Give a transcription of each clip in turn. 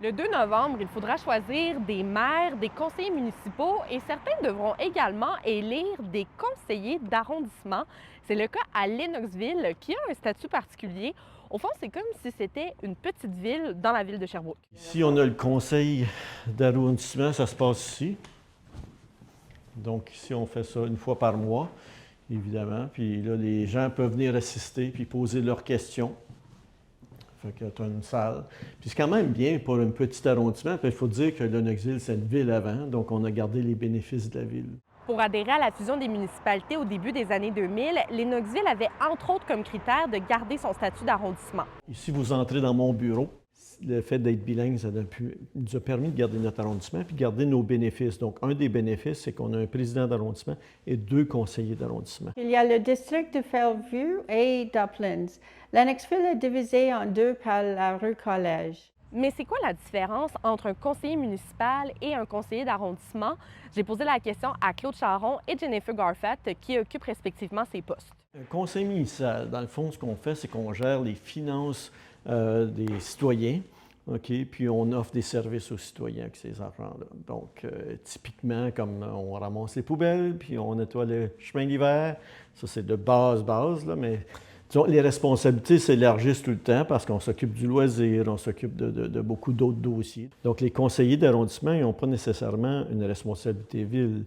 Le 2 novembre, il faudra choisir des maires, des conseillers municipaux et certains devront également élire des conseillers d'arrondissement. C'est le cas à Lennoxville qui a un statut particulier. Au fond, c'est comme si c'était une petite ville dans la ville de Sherbrooke. Ici, on a le conseil d'arrondissement, ça se passe ici. Donc ici, on fait ça une fois par mois, évidemment. Puis là, les gens peuvent venir assister puis poser leurs questions. Fait que tu as une salle. Puis c'est quand même bien pour un petit arrondissement. Puis il faut dire que Lennoxville, c'est une ville avant, donc on a gardé les bénéfices de la ville. Pour adhérer à la fusion des municipalités au début des années 2000, Lennoxville avait entre autres comme critère de garder son statut d'arrondissement. Ici, vous entrez dans mon bureau. Le fait d'être bilingue, ça nous a permis de garder notre arrondissement puis de garder nos bénéfices. Donc, un des bénéfices, c'est qu'on a un président d'arrondissement et 2 conseillers d'arrondissement. Il y a le district de Fairview et d'Uplands. Lennoxville est divisé en deux par la rue Collège. Mais c'est quoi la différence entre un conseiller municipal et un conseiller d'arrondissement? J'ai posé la question à Claude Charron et Jennifer Garfat qui occupent respectivement ces postes. Un conseil municipal, dans le fond, ce qu'on fait, c'est qu'on gère les finances des citoyens, OK? Puis on offre des services aux citoyens avec ces argents-là. Donc, typiquement, comme on ramasse les poubelles, puis on nettoie le chemin d'hiver, ça c'est de base, là, mais disons, les responsabilités s'élargissent tout le temps parce qu'on s'occupe du loisir, on s'occupe de beaucoup d'autres dossiers. Donc, les conseillers d'arrondissement, ils n'ont pas nécessairement une responsabilité ville.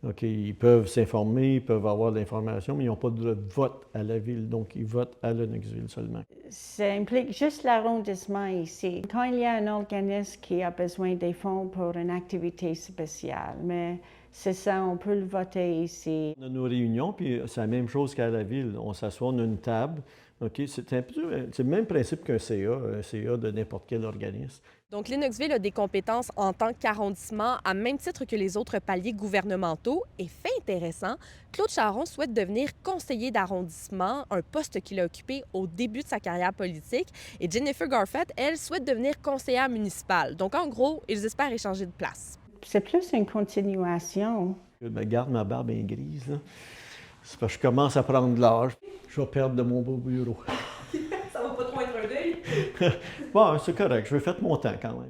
OK, ils peuvent s'informer, ils peuvent avoir de l'information, mais ils n'ont pas de vote à la ville, donc ils votent à Lennoxville seulement. Ça implique juste l'arrondissement ici. Quand il y a un organisme qui a besoin des fonds pour une activité spéciale, mais c'est ça, on peut le voter ici. On a nos réunions, puis c'est la même chose qu'à la ville. On s'assoit, on a une table. OK, c'est le même principe qu'un CA de n'importe quel organisme. Donc, Lennoxville a des compétences en tant qu'arrondissement à même titre que les autres paliers gouvernementaux. Et fait intéressant, Claude Charron souhaite devenir conseiller d'arrondissement, un poste qu'il a occupé au début de sa carrière politique. Et Jennifer Garfat, elle, souhaite devenir conseillère municipale. Donc, en gros, ils espèrent échanger de place. C'est plus une continuation. Je me garde ma barbe est grise, là. C'est parce que je commence à prendre de l'âge. Je vais perdre de mon beau bureau. Ça va pas trop être un deuil? Bon, c'est correct. Je vais faire mon temps quand même.